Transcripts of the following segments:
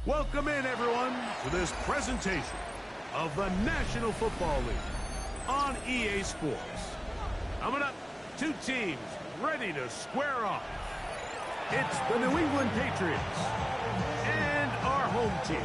Welcome in, everyone, to this presentation of the National Football League on EA Sports. Coming up, two teams ready to square off. It's the New England Patriots and our home team.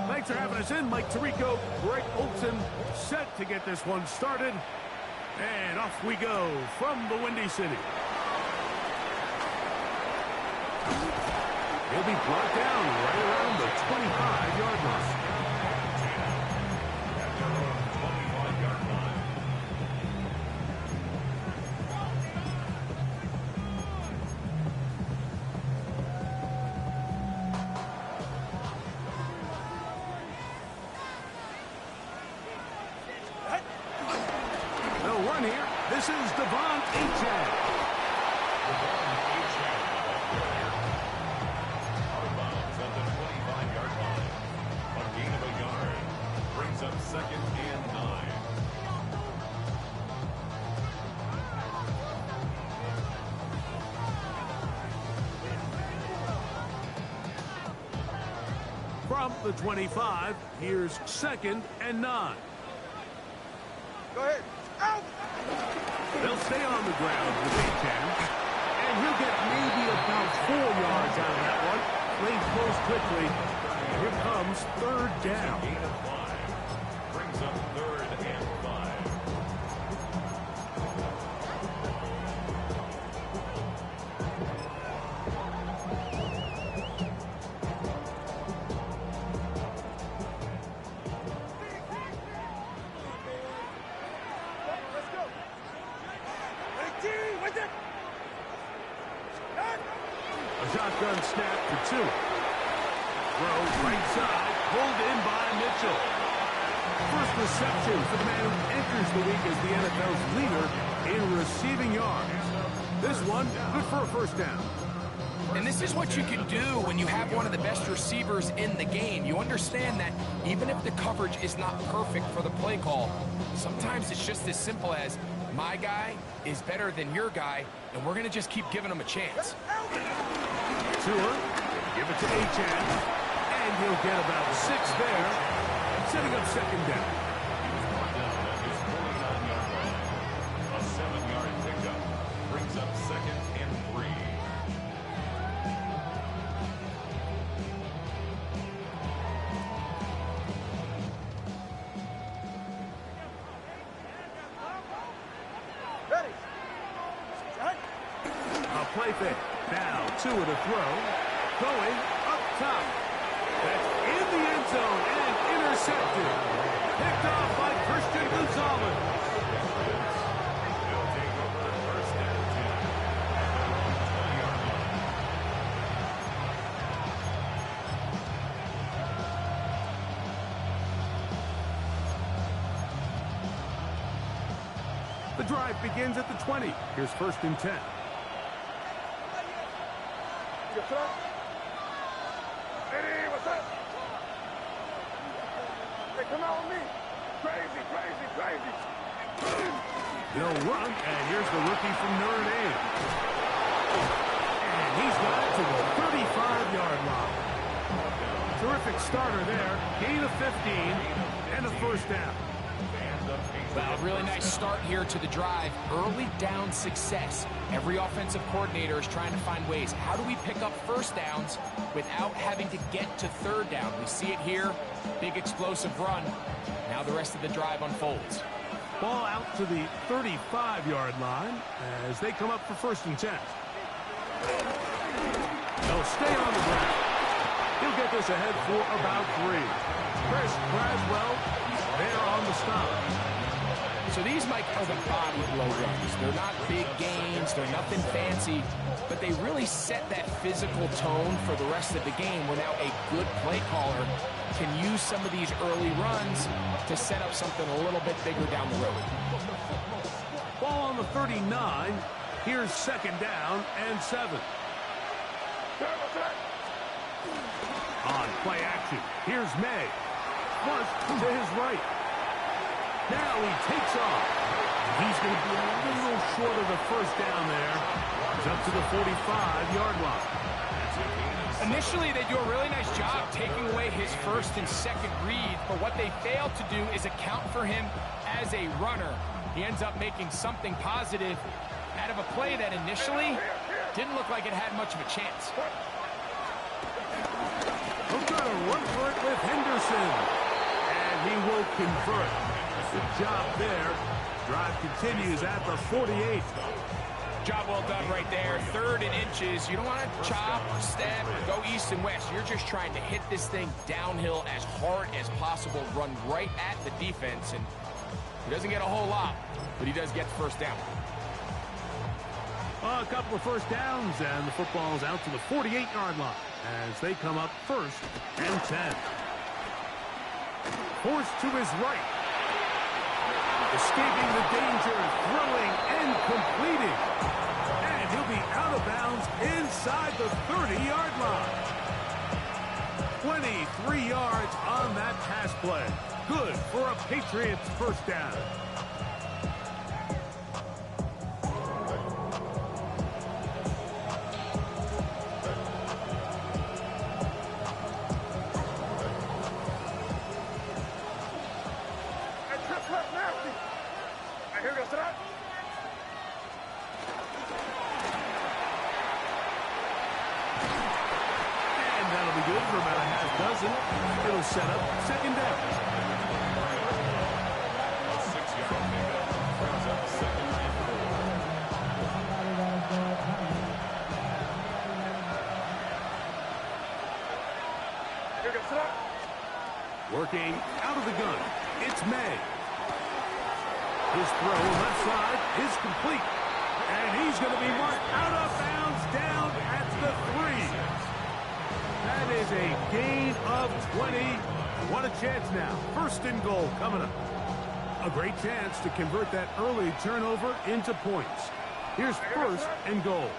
Thanks for having us in. Mike Tirico, Greg Olson, set to get this one started. And off we go from the Windy City. He'll be brought down right around the 25-yard line. This is Devon Achane. Out of bounds at the 25-yard line. A gain of a yard. Brings up 2nd and 9. From the 25, here's 2nd and 9. Go ahead. Out! They'll stay on the ground with Achane, and he'll get maybe about 4 yards out of that one. Plays close quickly. Here comes 3rd down. Gain of 5. Brings up 3rd and 5. A shotgun snap for 2. Throw right side, pulled in by Mitchell. First reception for the man who enters the week as the NFL's leader in receiving yards. This one, good for a 1st down. And this is what you can do when you have one of the best receivers in the game. You understand that even if the coverage is not perfect for the play call, sometimes it's just as simple as my guy is better than your guy, and we're going to just keep giving him a chance. Tua, give it to Achane, and he'll get about 6 there, setting up 2nd down. He was brought down at his 49-yard line. A 7-yard pickup. Brings up 2nd and 3. Ready. A play fake. Now, Tua to throw. Going up top. That's in the end zone and intercepted. Picked off by Christian Gonzalez. They'll take over 1st and 10. 20-yard line. The drive begins at the 20. Here's 1st and 10. Hey, what's up? Hey, come out with me. Crazy, crazy, crazy. They'll run, and here's the rookie from Notre Dame. And he's got it to the 35-yard line. Terrific starter there. Gain of 15 and a 1st down. Well, really nice start here to the drive. Early down success. Every offensive coordinator is trying to find ways. How do we pick up 1st downs without having to get to 3rd down? We see it here. Big explosive run. Now the rest of the drive unfolds. Ball out to the 35-yard line as they come up for 1st and 10. They'll stay on the ground. He'll get this ahead for about 3. Chris Braswell there on the stop. So So these might call them body blow runs. They're not big gains, they're nothing fancy, but they really set that physical tone for the rest of the game where now a good play caller can use some of these early runs to set up something a little bit bigger down the road. Ball on the 39. Here's second down and 7. On play action, here's May. Flush to his right. Now he takes off. He's going to be a little short of the first down there. He's up to the 45-yard line. Initially, they do a really nice job taking away his first and second read, but what they failed to do is account for him as a runner. He ends up making something positive out of a play that initially didn't look like it had much of a chance. He'll try to run for it with Henderson. And he will convert. Good job there. Drive continues at the 48. Job well done right there. 3rd and inches. You don't want to chop, step, go east and west. You're just trying to hit this thing downhill as hard as possible, run right at the defense. And he doesn't get a whole lot, but he does get the first down. A couple of first downs, and the football's out to the 48-yard line as they come up 1st and 10. Forced to his right. Escaping the danger, throwing and completing. And he'll be out of bounds inside the 30-yard line. 23 yards on that pass play. Good for a Patriots first down. It'll set up second down. A 6-yard pickup brings up 2nd and 4. Working out of the gun. It's May. His throw left side is complete. And he's going to be marked out of bounds down at the 3. That is a gain of 20. What a chance now. 1st and goal coming up. A great chance to convert that early turnover into points. Here's 1st and goal.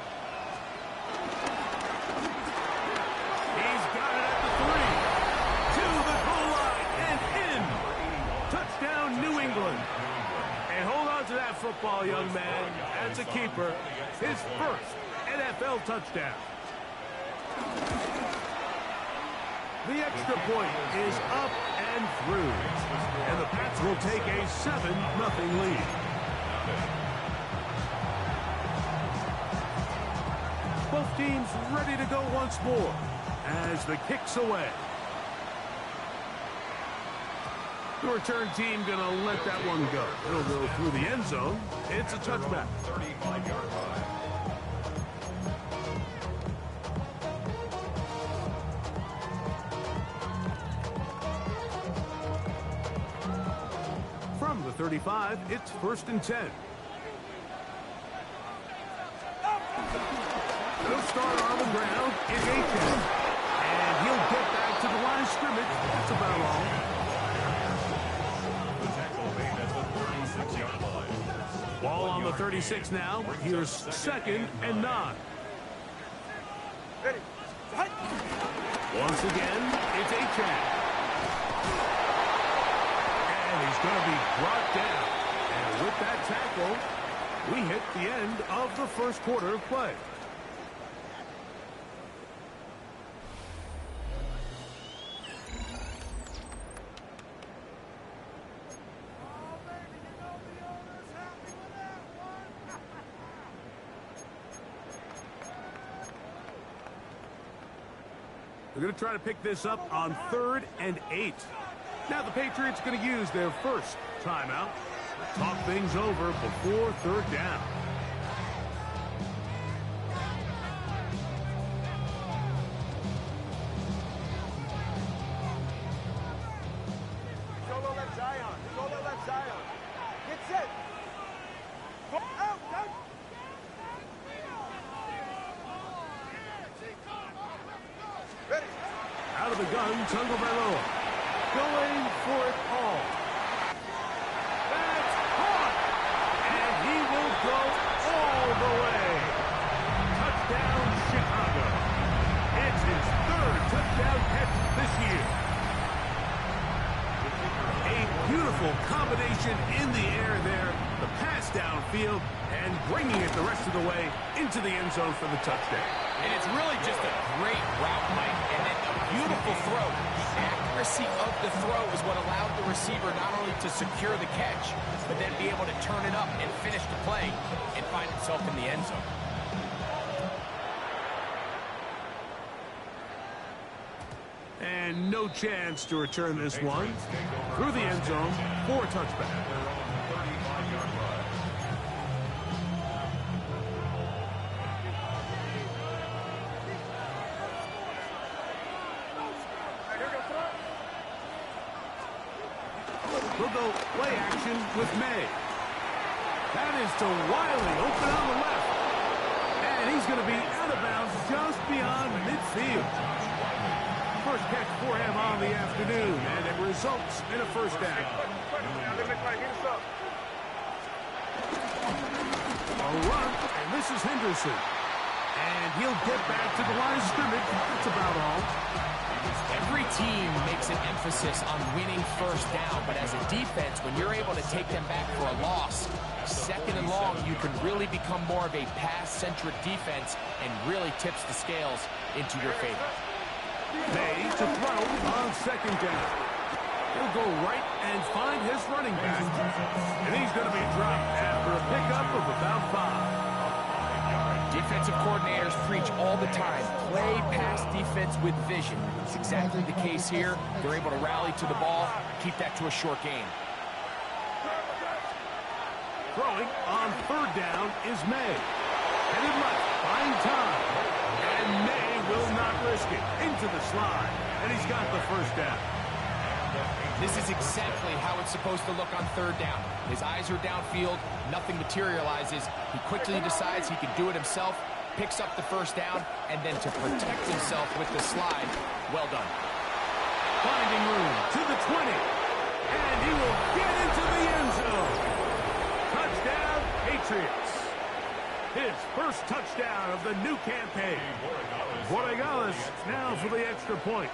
He's got it at the 3. To the goal line and in. Touchdown, New England. And hold on to that football, young man. That's a keeper. His 1st NFL touchdown. The extra point is up and through. And the Pats will take a 7-0 lead. Both teams ready to go once more as the kick's away. The return team going to let that one go. It'll go through the end zone. It's a touchback. 35-yard line. From the 35, it's 1st and 10. He'll start on the ground. It's Aiken. And he'll get back to the line of scrimmage. That's about all. The tackle made at the 36-yard line. Ball on the 36 now. Here's 2nd and 9. Once again, it's Aiken. And he's going to be brought down. And with that tackle, we hit the end of the 1st quarter of play. They're going to try to pick this up on 3rd and 8. Now the Patriots going to use their first timeout to talk things over before 3rd down. Solo left Zion. Solo left Zion. Get Out of the gun, Tagovailoa. Going for it all. That's caught. And he will go all the way. Touchdown, Chicago. It's his third touchdown catch this year. A beautiful combination in the air there. The pass downfield and bringing it the rest of the way into the end zone for the touchdown. And it's really just a great route, Mike, and then a beautiful throw. The accuracy of the throw is what allowed the receiver not only to secure the catch, but then be able to turn it up and finish the play and find himself in the end zone. And no chance to return this one. Through the end zone for a touchback. We'll go play action with May. That is to Wiley, open on the left. And he's going to be out of bounds just beyond midfield. First catch for him on the afternoon, and it results in a first down. A run, and this is Henderson. And he'll get back to the line of scrimmage. That's about all. Every team makes an emphasis on winning first down, but as a defense, when you're able to take them back for a loss, second and long, you can really become more of a pass-centric defense and really tips the scales into your favor. May to throw on second down. He'll go right and find his running back. And he's going to be dropped after a pickup of about 5. Defensive coordinators preach all the time, play pass defense with vision. It's exactly the case here. They're able to rally to the ball, keep that to a short game. Throwing on third down is May. Headed left, find time. And May will not risk it. Into the slide. And he's got the first down. This is exactly how it's supposed to look on third down. His eyes are downfield, nothing materializes. He quickly decides he can do it himself, picks up the first down, and then to protect himself with the slide, well done. Finding room to the 20. And he will get into the end zone. Touchdown, Patriots. His first touchdown of the new campaign. Borregales now for the extra point.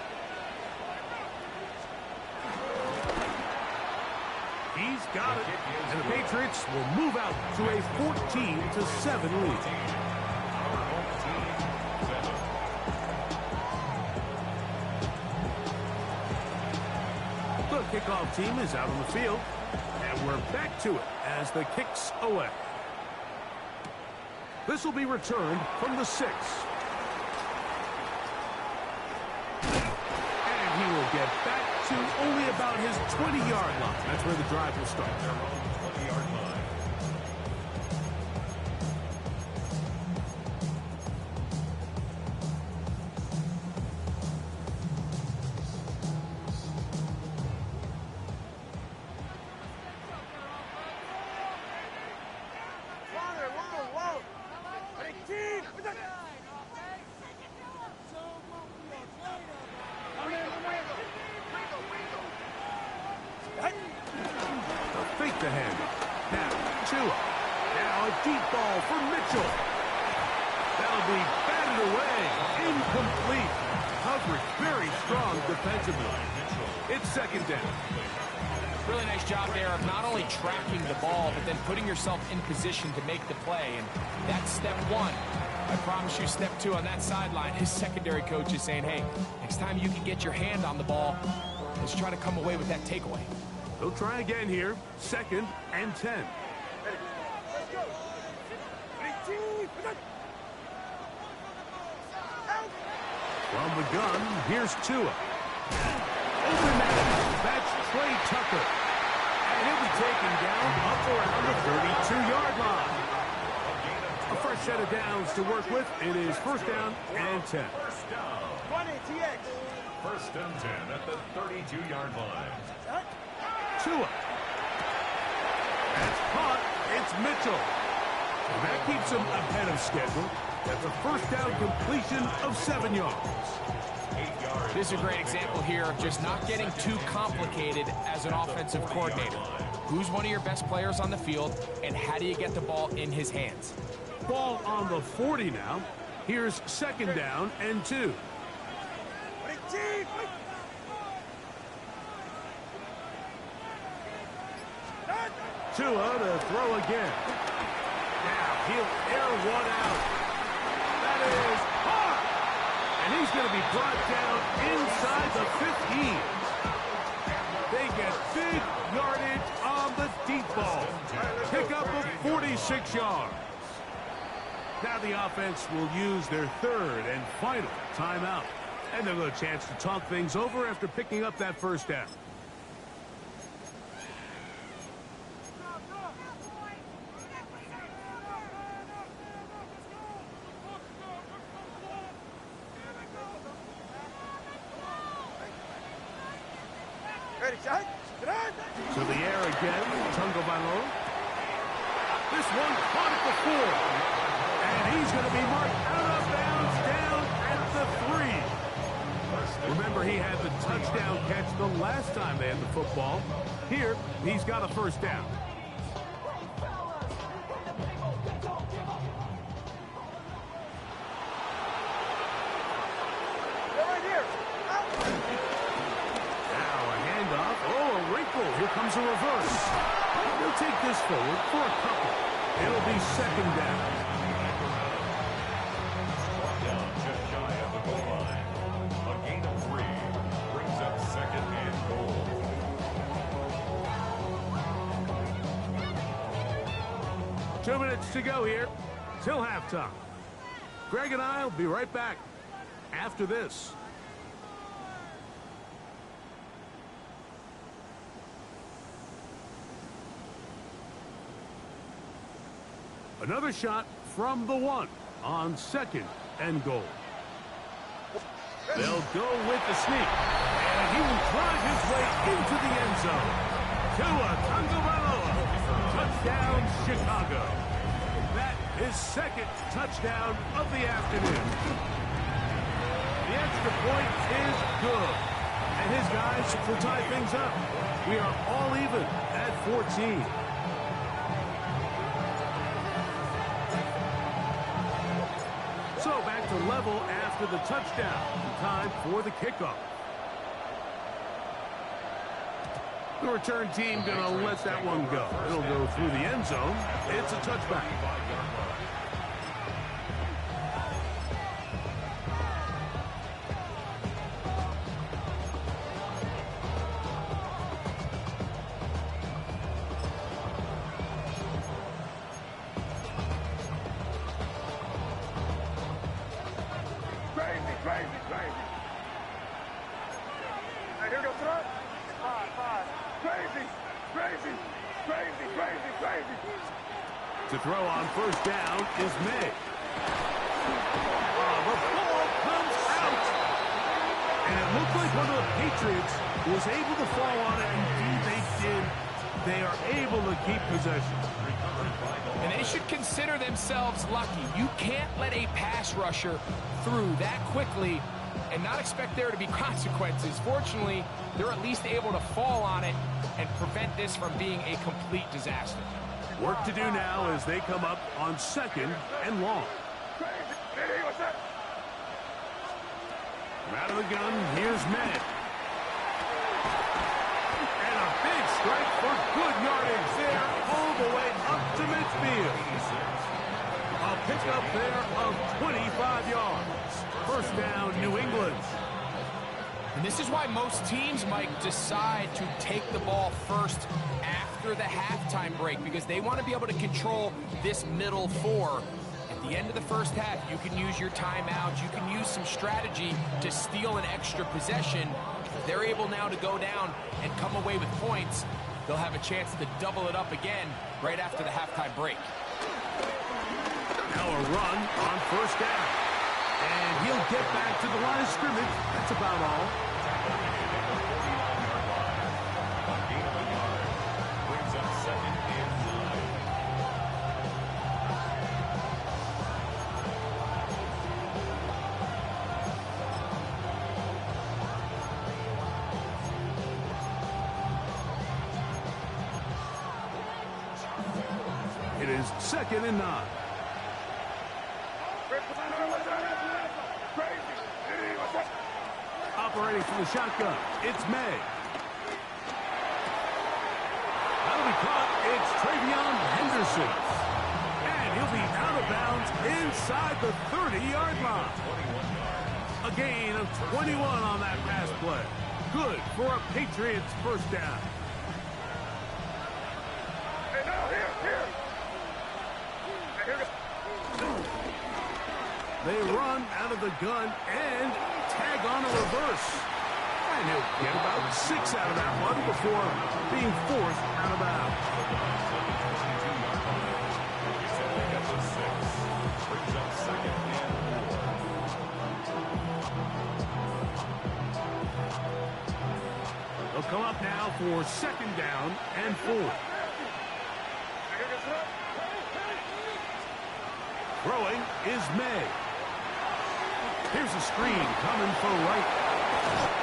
He's got it, and the Patriots will move out to a 14-7 lead. The kickoff team is out on the field, and we're back to it as the kick's away. This will be returned from the 6. And he will get back to only about his 20-yard line. That's where the drive will start. 20-yard line. The hand. Now, Tua. Now a deep ball for Mitchell. That'll be batted away. Incomplete. Coverage very strong defensively. It's second down. Really nice job there of not only tracking the ball, but then putting yourself in position to make the play. And that's step 1. I promise you, step 2 on that sideline, his secondary coach is saying, hey, next time you can get your hand on the ball, let's try to come away with that takeaway. They'll try again here. Second and 10. From the gun, here's Tua. Open Madden. That's Trey Tucker. And he'll be taken down up around the 32-yard line. A fresh set of downs to work with. It is first down and 10. First down. 20 TX. First and 10 at the 32-yard line. Tua. That's It's Mitchell. And that keeps him ahead of schedule. That's a first down completion of 7 yards. 8 yards. This is a great example here of just not getting too complicated as an offensive coordinator. Who's one of your best players on the field, and how do you get the ball in his hands? Ball on the 40 now. Here's 2nd down and 2. Tua to throw again. Now he'll air one out. That is hard. And he's going to be brought down inside the 15. They get big yardage on the deep ball. Pick up of 46 yards. Now the offense will use their 3rd and final timeout. And they'll get a chance to talk things over after picking up that first down. To the air again, Tungovalo. This one caught at the 4. And he's going to be marked out of bounds down at the 3. Remember, he had the touchdown catch the last time they had the football. Here, he's got a first down. Here comes a reverse. They'll take this forward for a couple. It'll be 2nd down. Down just shy of the goal line. A gain of 3 brings up 2nd and goal. 2 minutes to go here till halftime. Greg and I will be right back after this. Another shot from the 1 on 2nd and goal. They'll go with the sneak. And he will drive his way into the end zone. Tua Tagovailoa. Touchdown, Chicago. That is 2nd touchdown of the afternoon. The extra point is good. And his guys will tie things up. We are all even at 14. So back to level after the touchdown. Time for the kickoff. The return team going to let that one go. It'll go through the end zone. It's a touchback. To throw on first down is May. The ball comes out. And it looked like one of the Patriots was able to fall on it. Indeed, they did. They are able to keep possession. And they should consider themselves lucky. You can't let a pass rusher through that quickly and not expect there to be consequences. Fortunately, they're at least able to fall on it and prevent this from being a complete disaster. Work to do now as they come up on 2nd and long. Out of the gun, here's Madden. And a big strike for good yardage there all the way up to midfield. A pickup there of 25 yards. First down, New England. And this is why most teams, Mike, decide to take the ball first after the halftime break, because they want to be able to control this middle 4. At the end of the first half, you can use your timeouts, you can use some strategy to steal an extra possession. If they're able now to go down and come away with points, they'll have a chance to double it up again right after the halftime break. Now a run on first down. And he'll get back to the line of scrimmage. That's about all. is 2nd and 9. Operating from the shotgun, it's May. That'll be caught. It's Travion Henderson. And he'll be out of bounds inside the 30-yard line. A gain of 21 on that pass play. Good for a Patriots first down. Hey, now, here. Hey, here They run out of the gun and tag on a reverse. And he'll get about 6 out of that one before being forced out of bounds. They'll come up now for 2nd down and 4. Throwing is May. Here's a screen coming for Wright.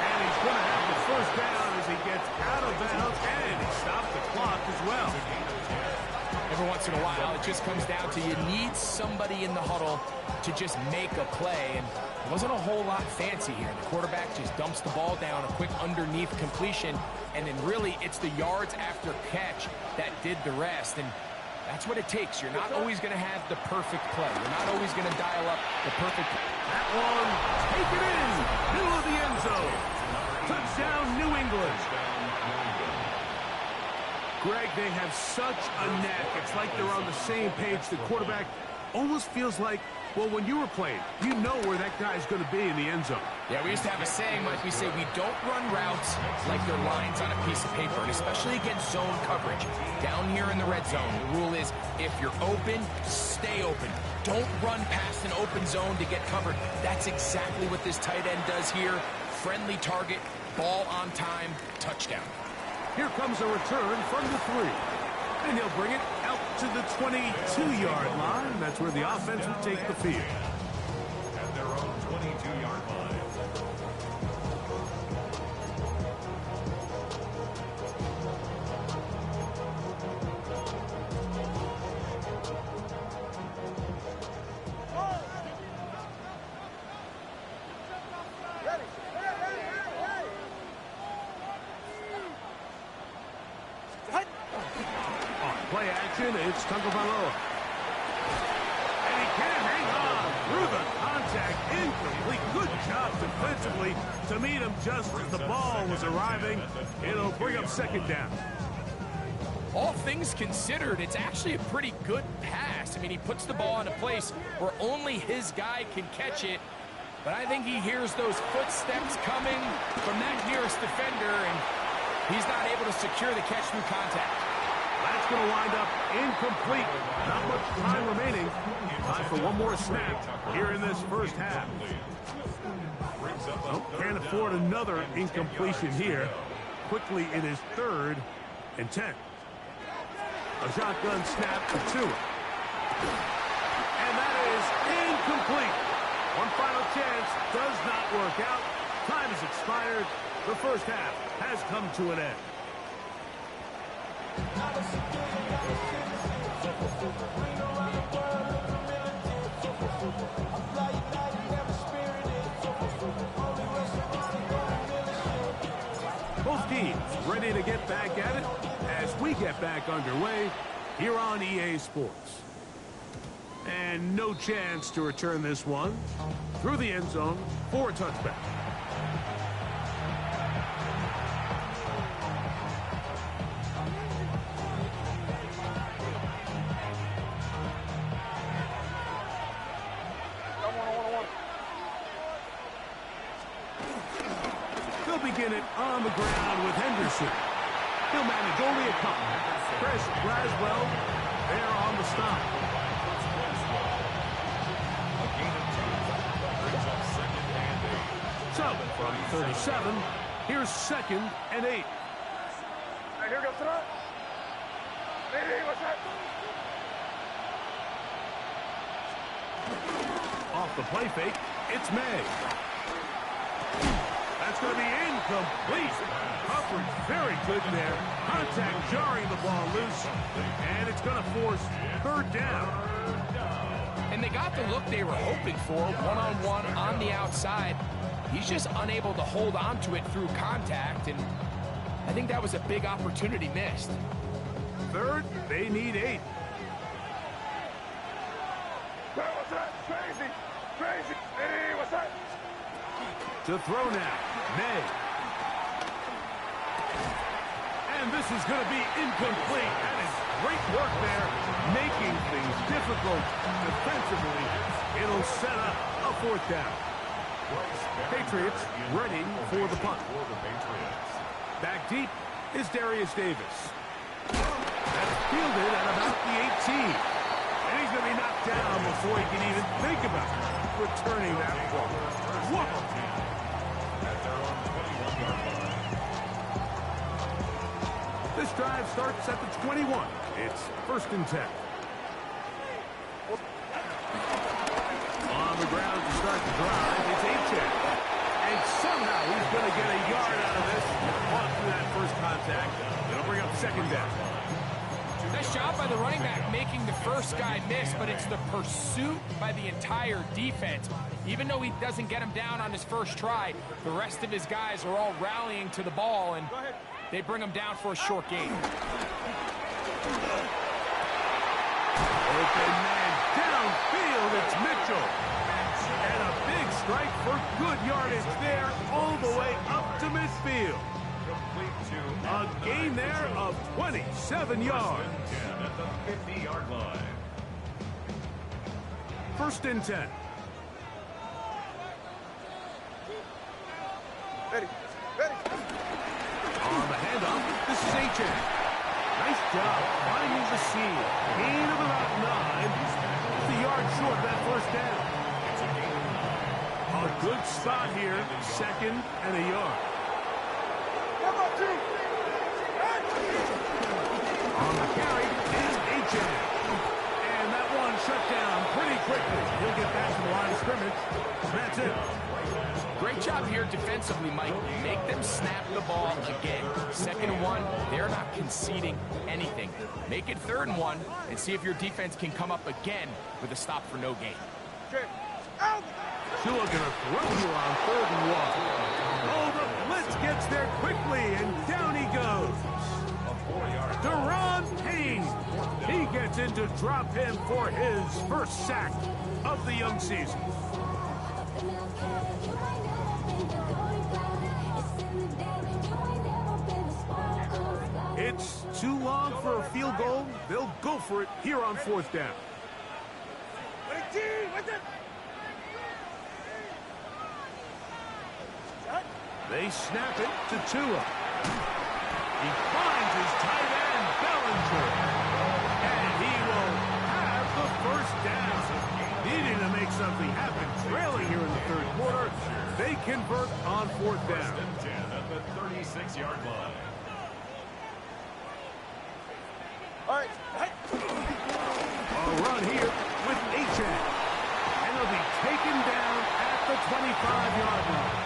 And he's going to have the first down as he gets out of bounds, and he stopped the clock as well. Every once in a while, it just comes down to you need somebody in the huddle to just make a play. And it wasn't a whole lot fancy here. The quarterback just dumps the ball down, a quick underneath completion, and then really it's the yards after catch that did the rest. And that's what it takes. You're not always going to have the perfect play. You're not always going to dial up the perfect. That one, take it in, middle of the end zone. Touchdown, New England. Greg, they have such a knack. It's like they're on the same page. The quarterback almost feels like, well, when you were playing, you know where that guy's going to be in the end zone. Yeah, we used to have a saying, Mike, we say we don't run routes like they're lines on a piece of paper, and especially against zone coverage. Down here in the red zone, the rule is if you're open, stay open. Don't run past an open zone to get covered. That's exactly what this tight end does here. Friendly target, ball on time, touchdown. Here comes a return from the 3. And he'll bring it out to the 22-yard line. That's where the offense will take the field. At their own 22-yard line. Play action, it's Tagovailoa. And he can't hang on through the contact. Incomplete. Good job defensively to meet him just as the ball was arriving. It'll bring up 2nd down. All things considered, it's actually a pretty good pass. I mean, he puts the ball in a place where only his guy can catch it. But I think he hears those footsteps coming from that nearest defender, and he's not able to secure the catch through contact. That's going to wind up incomplete. Not much time remaining. Time for one more snap here in this first half. Oh, can't afford another incompletion here. Quickly, it is 3rd and 10. A shotgun snap to Tua. And that is incomplete. One final chance does not work out. Time has expired. The first half has come to an end. Both teams ready to get back at it as we get back underway here on EA Sports. And no chance to return this one through the end zone for a touchback. Begin it on the ground with Henderson. He'll manage only a couple. Chris Braswell there on the stop. So, from 37, here's 2nd and 8. Hey, here goes the run. Hey, what's that? Off the play fake, it's May. That's going to be incomplete. Coverage very good there. Contact jarring the ball loose. And it's going to force third down. And they got the look they were hoping for, one-on-one on the outside. He's just unable to hold on to it through contact, and I think that was a big opportunity missed. Third, they need 8. What's that? Crazy. Crazy. Hey, what's that? To throw now, May. And this is going to be incomplete. That is great work there, making things difficult defensively. It'll set up a fourth down. Patriots ready for the punt. Back deep is Darius Davis. That's fielded at about the 18. And he's going to be knocked down before he can even think about returning that ball. Whoa! This drive starts at the 21. It's 1st and 10. On the ground to start the drive, it's H.A. And somehow he's going to get a yard out of this. On through that first contact. It'll bring up 2nd down. Nice job by the running back making the first guy miss, but it's the pursuit by the entire defense. Even though he doesn't get him down on his first try, the rest of his guys are all rallying to the ball, and they bring him down for a short gain. Open man downfield, it's Mitchell. And a big strike for good yardage there all the way up to midfield. A gain there of 27 yards. At the 50-yard line. 1st and 10. Ready. Ready. On the handoff, this is H.A. Nice job finding the seam. Gain of about 9. Just a yard short of that first down. A good spot here. 2nd and a yard. Come on, two. On the carry is H.A. And that one shut down pretty quickly. He'll get back to the line of scrimmage. That's it. Great job here defensively, Mike. Make them snap the ball again. 2nd and 1, they're not conceding anything. Make it 3rd and 1 and see if your defense can come up again with a stop for no gain. Okay. Out. Tua going to throw you on 3rd and 1. Oh, the blitz gets there quickly, and down he goes. Deron Payne. He gets in to drop him for his first sack of the young season. It's too long for a field goal. They'll go for it here on 4th down. They snap it to Tua. He finds his tight end, Bellinger. And he will have the first down. Needing to make something happen, trailing here in the 3rd quarter. They convert on 4th down. At the 36-yard line. All right. A run here with H.A. And he'll be taken down at the 25-yard line.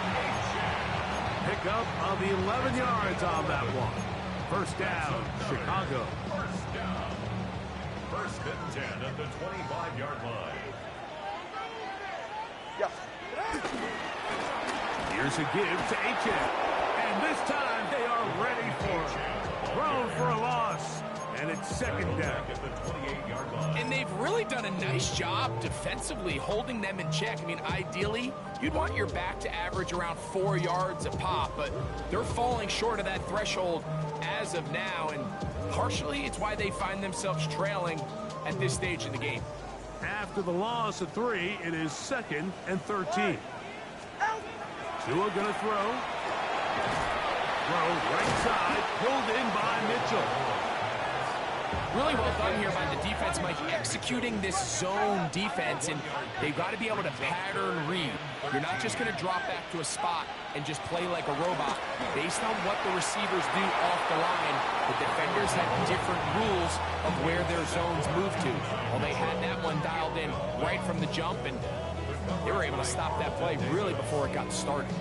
Pickup of 11 yards on that one. 1st down, Chicago. 1st down. 1st and 10 at the 25-yard line. Yeah. Here's a give to H.A. And this time they are ready for it. Thrown for a loss. And it's 2nd down. At the 28-yard line. And they've really done a nice job defensively holding them in check. I mean, ideally, you'd want your back to average around 4 yards a pop, but they're falling short of that threshold as of now, and partially it's why they find themselves trailing at this stage in the game. After the loss of 3, it is 2nd and 13. Tua gonna throw. Throw right side, pulled in by Mitchell. Really well done here by the defense, Mike, executing this zone defense, and they've got to be able to pattern read. You're not just going to drop back to a spot and just play like a robot. Based on what the receivers do off the line, the defenders have different rules of where their zones move to. Well, they had that one dialed in right from the jump, and they were able to stop that play really before it got started.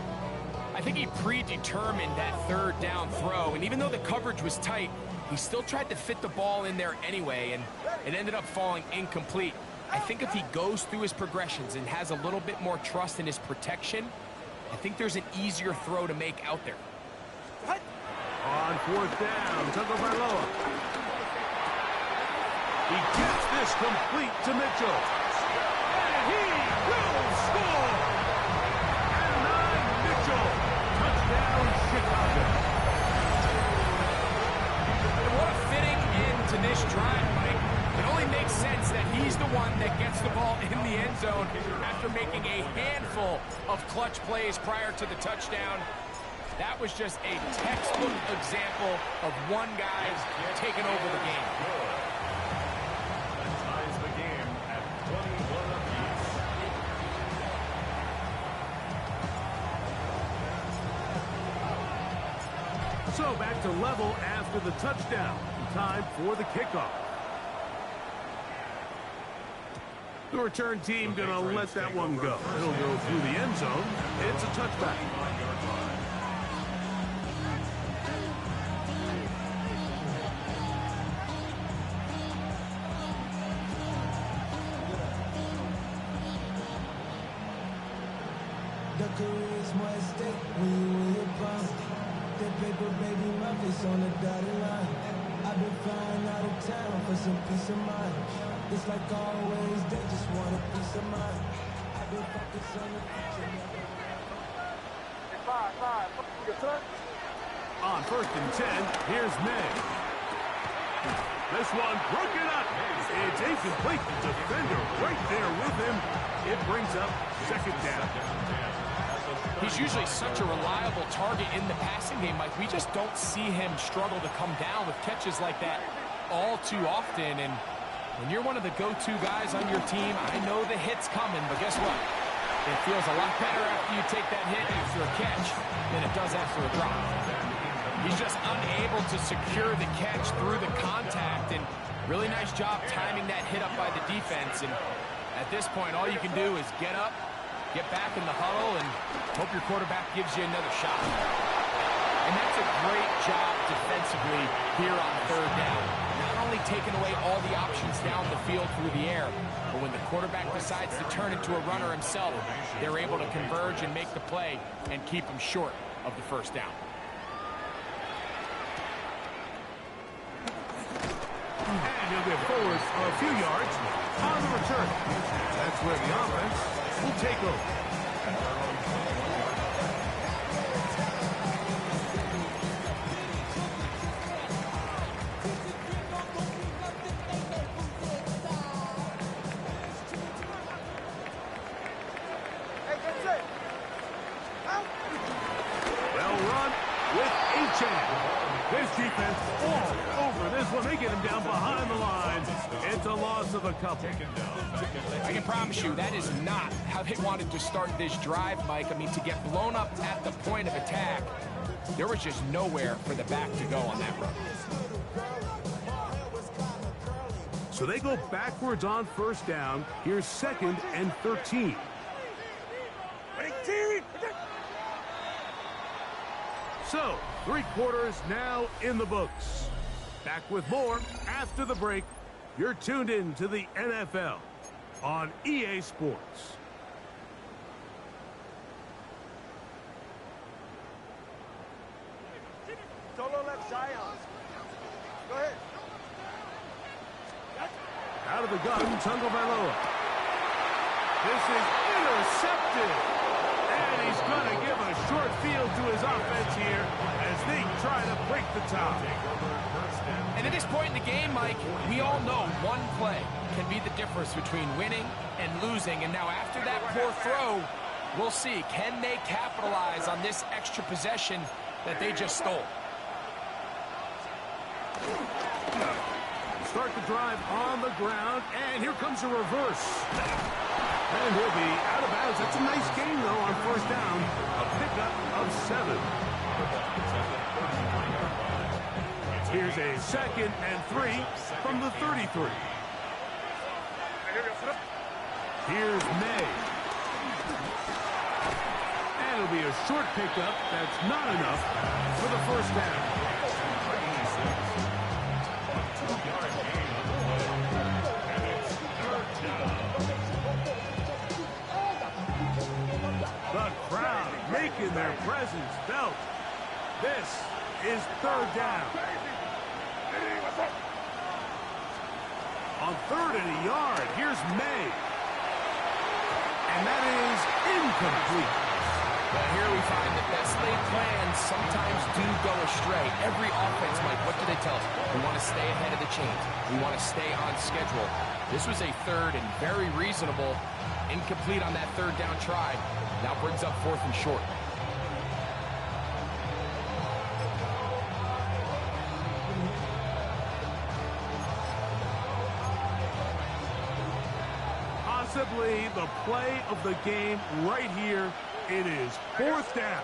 I think he predetermined that third down throw, and even though the coverage was tight, he still tried to fit the ball in there anyway, and it ended up falling incomplete. I think if he goes through his progressions and has a little bit more trust in his protection, I think there's an easier throw to make out there. On fourth down, Tagovailoa. He gets this complete to Mitchell. And he will score! And Mitchell, touchdown Chicago. And what a fitting end to this drive, Mike. It only makes sense that he's the one that gets the ball in the end zone after making a handful of clutch plays prior to the touchdown. That was just a textbook example of one guy taking over the game. That ties the game at 21 apiece. So back to level after the touchdown. Time for the kickoff. The return team gonna let that one go. It'll go through the end zone. It's a touchback. The career's more at stake when you in your prime. The paper, baby, my face on the dotted line. I've been flying out of town for some peace of mind. It's like always, they just want a piece of mind. I've been focused on the future. Five. Good touch. On first and 10, here's May. This one broken up. It's incomplete. The defender right there with him. It brings up second down. He's usually such a reliable target in the passing game, Mike. We just don't see him struggle to come down with catches like that all too often. And when you're one of the go-to guys on your team, I know the hit's coming, but guess what? It feels a lot better after you take that hit after a catch than it does after a drop. He's just unable to secure the catch through the contact, and really nice job timing that hit up by the defense. And at this point, all you can do is get up, get back in the huddle, and hope your quarterback gives you another shot. And that's a great job defensively here on third down. Not only taking away all the options down the field through the air, but when the quarterback decides to turn into a runner himself, they're able to converge and make the play and keep him short of the first down. And he'll get forward a few yards on the return. That's where the offense will take over. They'll run with H.A. This defense all over this one. They get him down behind the line. It's a loss of a couple. I can promise you that is not how they wanted to start this drive, Mike. I mean, to get blown up at the point of attack, there was just nowhere for the back to go on that run. So they go backwards on first down. Here's 2nd and 13. So, 3 quarters now in the books. Back with more after the break. You're tuned in to the NFL on EA Sports. Solo left Zion. Go ahead. Out of the gun, Tagovailoa. This is intercepted. And he's going to give a short field to his offense here as they try to break the tie. And at this point in the game, Mike, we all know one play can be the difference between winning and losing. And now after that poor throw, we'll see. Can they capitalize on this extra possession that they just stole? Start the drive on the ground, and here comes a reverse. And he'll be out of bounds. That's a nice gain, though, on first down. A pickup of 7. Here's a 2nd and 3 from the 33. Here's May. And That'll be a short pickup. That's not enough for the first down. The crowd making their presence felt. This is third down. On 3rd and a yard, here's May. And that is incomplete. Well, here we find that best laid plans sometimes do go astray. Every offense, Mike, what do they tell us? We want to stay ahead of the chains. We want to stay on schedule. This was a 3rd and very reasonable. Incomplete on that 3rd down try. Now brings up 4th and short. Possibly the play of the game right here. It is 4th down.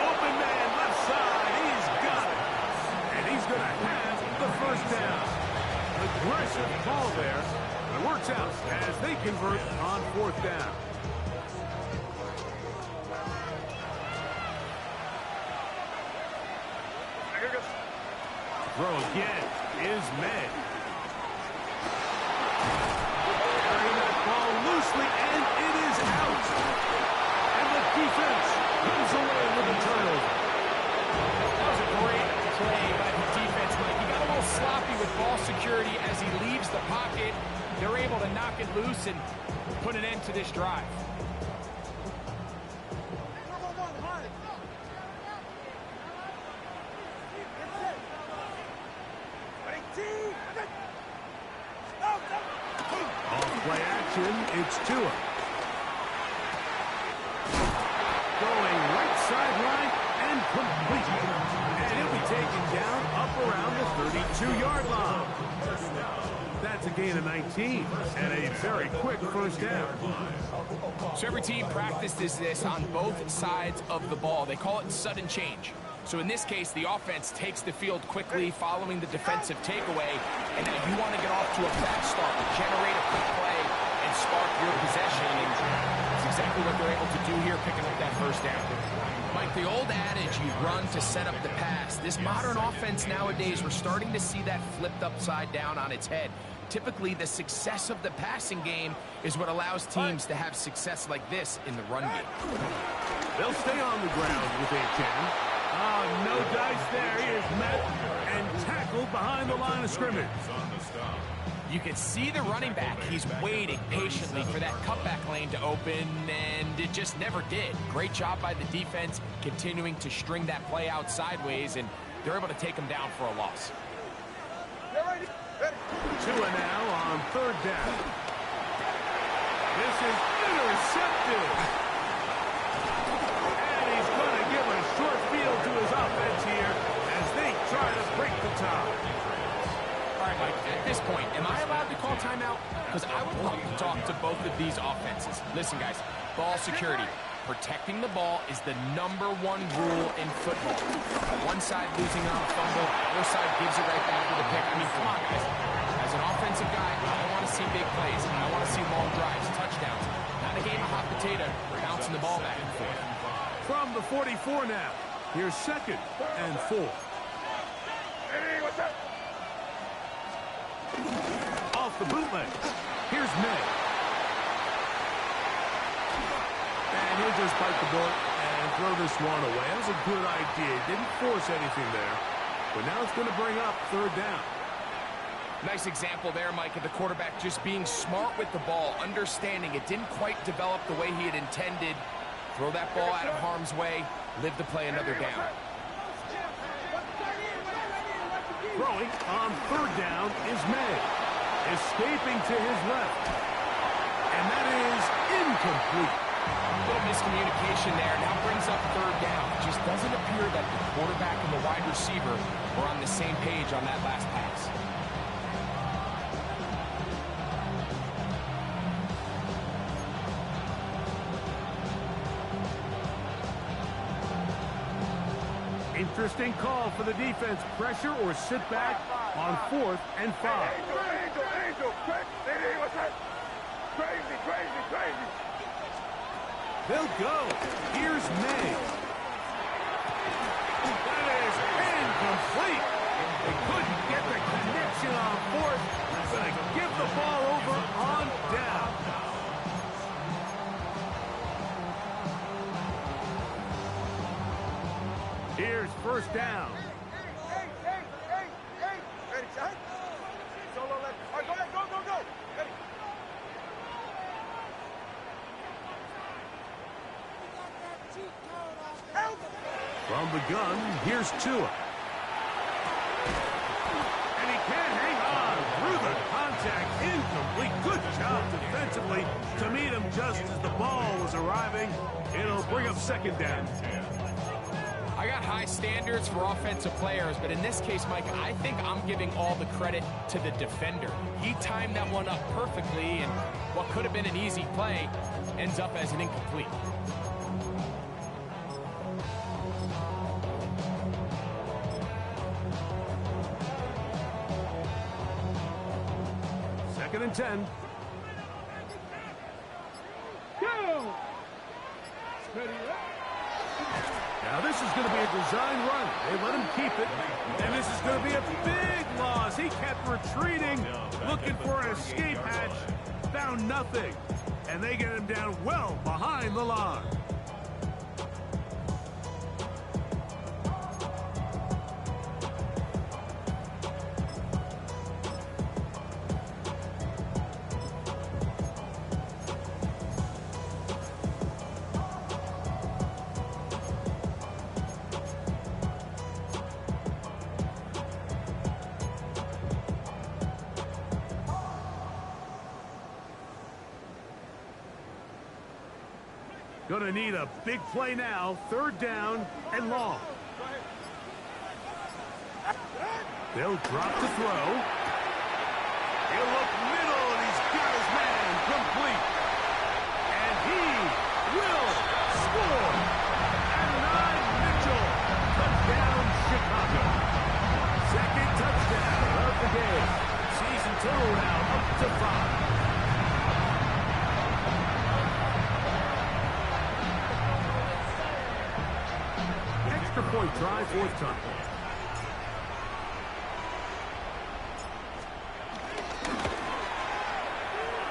Open man left side. He's got it. And he's going to have the first down. Aggressive call there. It works out as they convert on 4th down. Throw again is May. Carrying that ball loosely, and it is out. And the defense comes away with a turnover. That was a great play by the defense, Mike. He got a little sloppy with ball security as he leaves the pocket. They're able to knock it loose and put an end to this drive. Play action, it's Tua. Going right sideline and complete. And he'll be taken down up around the 32-yard line. That's a gain of 19 and a very quick first down. So every team practices this on both sides of the ball. They call it sudden change. So in this case, the offense takes the field quickly following the defensive takeaway. And now you want to get off to a fast start, generate a quick play, and spark your possession. And that's exactly what they're able to do here, picking up that first down. Mike, the old adage, you run to set up the pass. This modern offense nowadays, we're starting to see that flipped upside down on its head. Typically, the success of the passing game is what allows teams to have success like this in the run game. They'll stay on the ground with a 10. Oh, no dice there. He is met and tackled behind the line of scrimmage. You can see the running back. He's waiting patiently for that cutback lane to open, and it just never did. Great job by the defense continuing to string that play out sideways, and they're able to take him down for a loss. Tua now on 3rd down. This is intercepted. And he's going to give a short field to his offense here as they try to break the tie. All right, Mike, at this point, am I allowed to call timeout? Because I would love to talk to both of these offenses. Listen, guys, ball security. Protecting the ball is the #1 rule in football. One side losing on a fumble, the other side gives it right back with a pick. I mean, come on, guys. As an offensive guy, I want to see big plays. I want to see long drives, touchdowns. Not a game of hot potato, bouncing the ball back and forth. From the 44 now, here's 2nd and 4. Hey, what's up? Off the bootleg. Here's May. And he'll just bite the bullet and throw this one away. That was a good idea. Didn't force anything there. But now it's going to bring up 3rd down. Nice example there, Mike, of the quarterback just being smart with the ball, understanding it didn't quite develop the way he had intended. Throw that ball out of harm's way, live to play another down. Throwing on 3rd down is May. Escaping to his left. And that is incomplete. A little miscommunication there. Now brings up 3rd down. It just doesn't appear that the quarterback and the wide receiver were on the same page on that last pass. Interesting call for the defense. Pressure or sit back on 4th and 5. Angel, crazy, what's that? Crazy. They'll go. Here's May. That is incomplete. They couldn't get the connection on fourth. Going to give the ball over on down. Here's first down. Ready, shot. Solo left. All right, go ahead, go. Ready. Help! From the gun, here's Tua. And he can't hang on through the contact. Incomplete. Good job defensively to meet him just as the ball was arriving. It'll bring up second down. I got high standards for offensive players, but in this case, Mike, I think I'm giving all the credit to the defender. He timed that one up perfectly, and what could have been an easy play ends up as an incomplete. Second and 10. Go! Now this is going to be a design run. They let him keep it. And this is going to be a big loss. He kept retreating, looking for an escape hatch. Found nothing. And they get him down well behind the line. Going to need a big play now. Third down and long. They'll drop the throw. He'll look middle, and he's got his man complete. And he will score. And Mitchell, touchdown Chicago. Second touchdown of the game. Season total now up to 5. Extra point try, fourth time.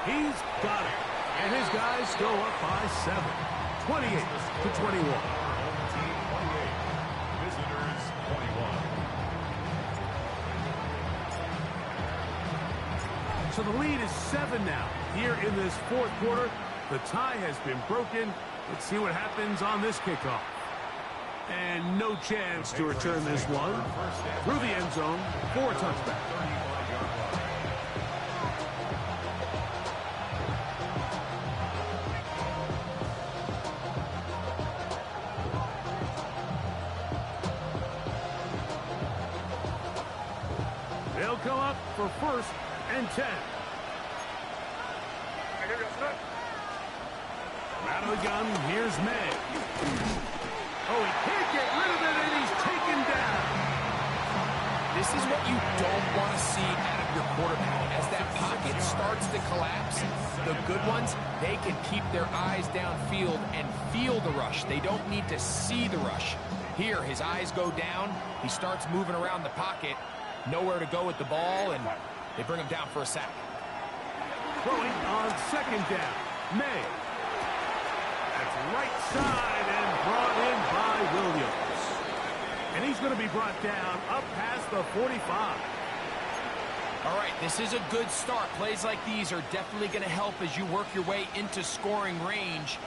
He's got it. And his guys go up by 7. 28-21. Home team 28. Visitors 21. So the lead is 7 now. Here in this fourth quarter, the tie has been broken. Let's see what happens on this kickoff. And no chance to return this one. Through the end zone for a touchback. They'll come up for first and 10. Out of the gun, here's May. Oh, he can't get rid of it, and he's taken down. This is what you don't want to see out of your quarterback. As that pocket starts to collapse, the good ones, they can keep their eyes downfield and feel the rush. They don't need to see the rush. Here, his eyes go down. He starts moving around the pocket. Nowhere to go with the ball, and they bring him down for a sack. Throwing on second down. May. That's right side and brought in by Williams. And he's going to be brought down up past the 45. All right, this is a good start. Plays like these are definitely going to help as you work your way into scoring range.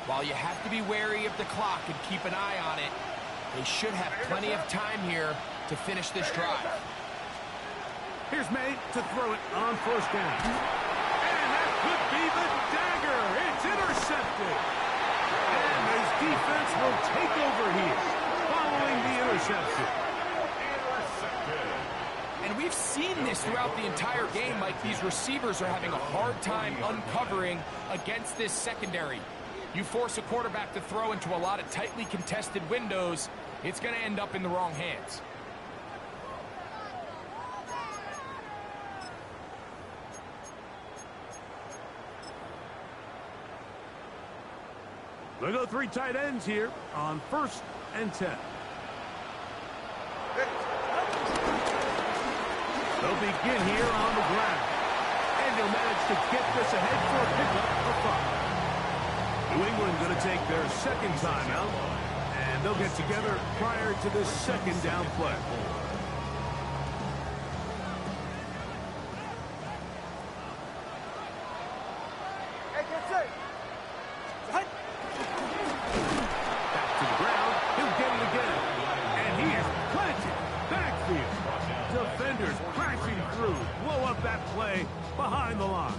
While you have to be wary of the clock and keep an eye on it, they should have plenty of time here to finish this drive. Here's May to throw it on first down. And that could be the dagger. It's intercepted. And his defense will take over here following the interception. And we've seen this throughout the entire game. Like, these receivers are having a hard time uncovering against this secondary. You force a quarterback to throw into a lot of tightly contested windows, it's going to end up in the wrong hands. We'll go 3 tight ends here on 1st and 10. They'll begin here on the ground. And they'll manage to get this ahead for a pickup of 5. New England going to take their 2nd timeout. And they'll get together prior to this 2nd down play. Behind the line.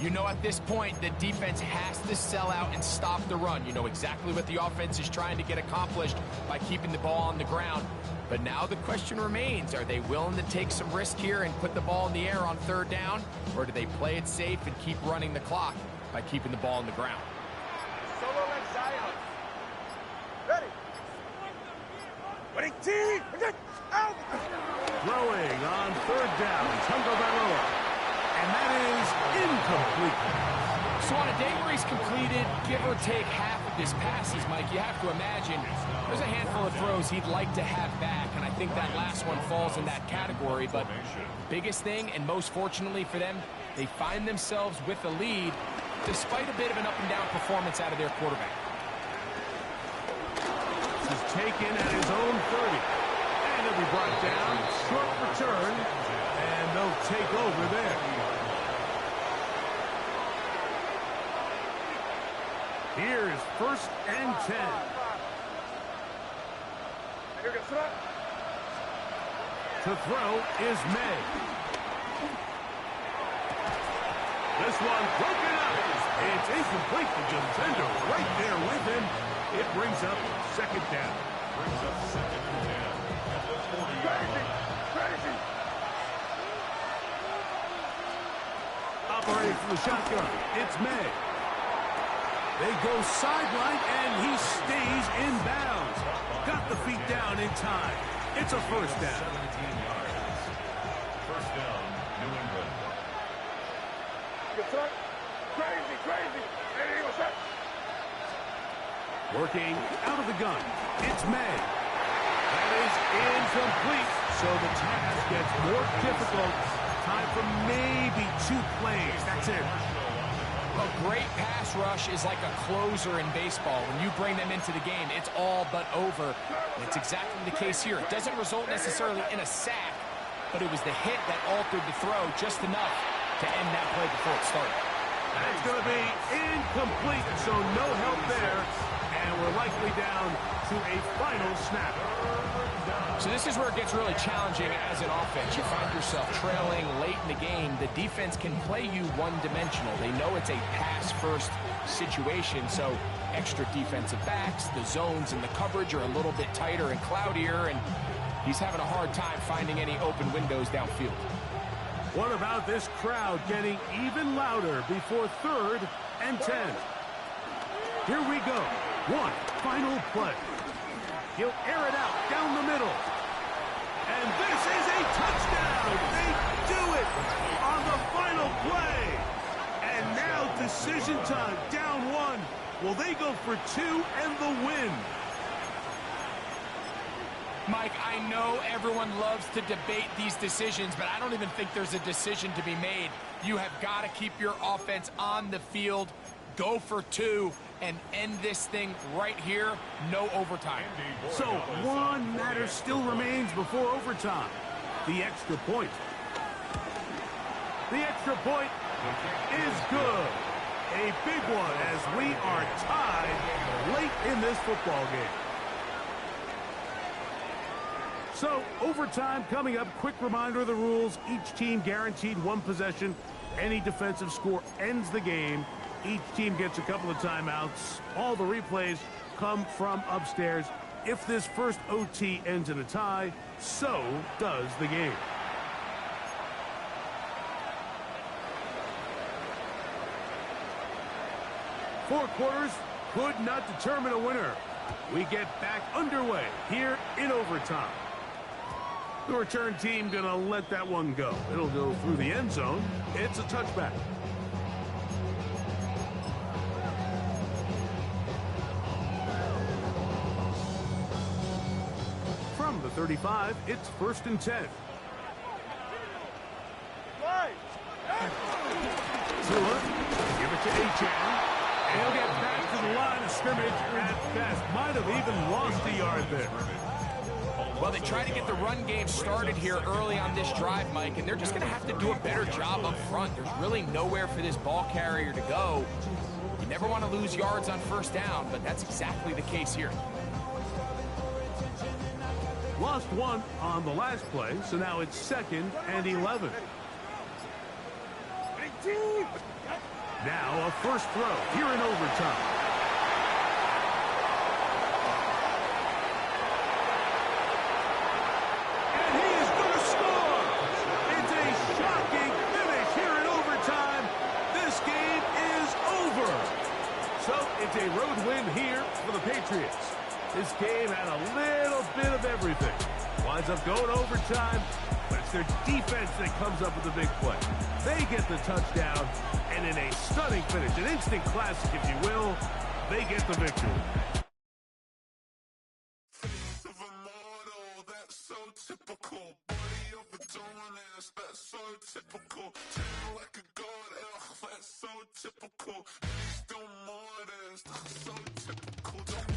You know, at this point, the defense has to sell out and stop the run. You know exactly what the offense is trying to get accomplished by keeping the ball on the ground. But now the question remains, are they willing to take some risk here and put the ball in the air on 3rd down? Or do they play it safe and keep running the clock by keeping the ball on the ground? Solo like Zion. Ready. Ready, team. Out. Throwing on 3rd down, Tagovailoa. And that is incomplete. So on a day where he's completed, give or take half of his passes, Mike, you have to imagine there's a handful of throws he'd like to have back, and I think that last one falls in that category. But biggest thing, and most fortunately for them, they find themselves with the lead despite a bit of an up-and-down performance out of their quarterback. This is taken at his own 30. And he'll be brought down, short return, and they'll take over there. Here's 1st and 10. To throw is May. This one broken up. It's incomplete. The defender right there with him. It brings up 2nd down. Brings up 2nd and 10. At the 40-yard line. Crazy. Operating from the shotgun, it's May. They go sideline, and he stays in bounds. Got the feet down in time. It's a 1st down. 17 yards. 1st down, New England. Crazy, crazy. Hey, what's up? Working out of the gun, it's May. That is incomplete, so the task gets more difficult. Time for maybe 2 plays. That's it. A great pass rush is like a closer in baseball. When you bring them into the game, it's all but over. And it's exactly the case here. It doesn't result necessarily in a sack, but it was the hit that altered the throw just enough to end that play before it started. That's going to be incomplete, so no help there. And we're likely down to a final snap. So this is where it gets really challenging as an offense. You find yourself trailing late in the game. The defense can play you one-dimensional. They know it's a pass-first situation, so extra defensive backs, the zones and the coverage are a little bit tighter and cloudier, and he's having a hard time finding any open windows downfield. What about this crowd getting even louder before 3rd and 10? Here we go. One final play. He'll air it out down the middle. And this is a touchdown. They do it on the final play. And now decision time, down 1. Will they go for 2 and the win? Mike, I know everyone loves to debate these decisions, but I don't even think there's a decision to be made. You have got to keep your offense on the field, go for 2, and end this thing right here, no overtime. So one matter still remains before overtime, the extra point. The extra point is good. A big one as we are tied late in this football game. So overtime coming up. Quick reminder of the rules. Each team guaranteed 1 possession. Any defensive score ends the game. Each team gets a couple of timeouts. All the replays come from upstairs. If this first OT ends in a tie, so does the game. Four quarters could not determine a winner. We get back underway here in overtime. The return team gonna let that one go. It'll go through the end zone. It's a touchback. From the 35, it's 1st and 10. Tua, give it to Achane. And he'll get back to the line of scrimmage at best. Might have even lost a yard there. Well, they try to get the run game started here early on this drive, Mike, and they're just going to have to do a better job up front. There's really nowhere for this ball carrier to go. You never want to lose yards on 1st down, but that's exactly the case here. Lost 1 on the last play, so now it's 2nd and 11. Now a first throw here in overtime. And he is going to score! It's a shocking finish here in overtime. This game is over. So it's a road win here for the Patriots. This game had a little bit of everything. Winds up going overtime, but it's their defense that comes up with the big play. They get the touchdown, and in a stunning finish, an instant classic, if you will, they get the victory. That's so typical. Body of Adonis, that's so typical. Tail like a god, that's so typical. Still more, that's so typical.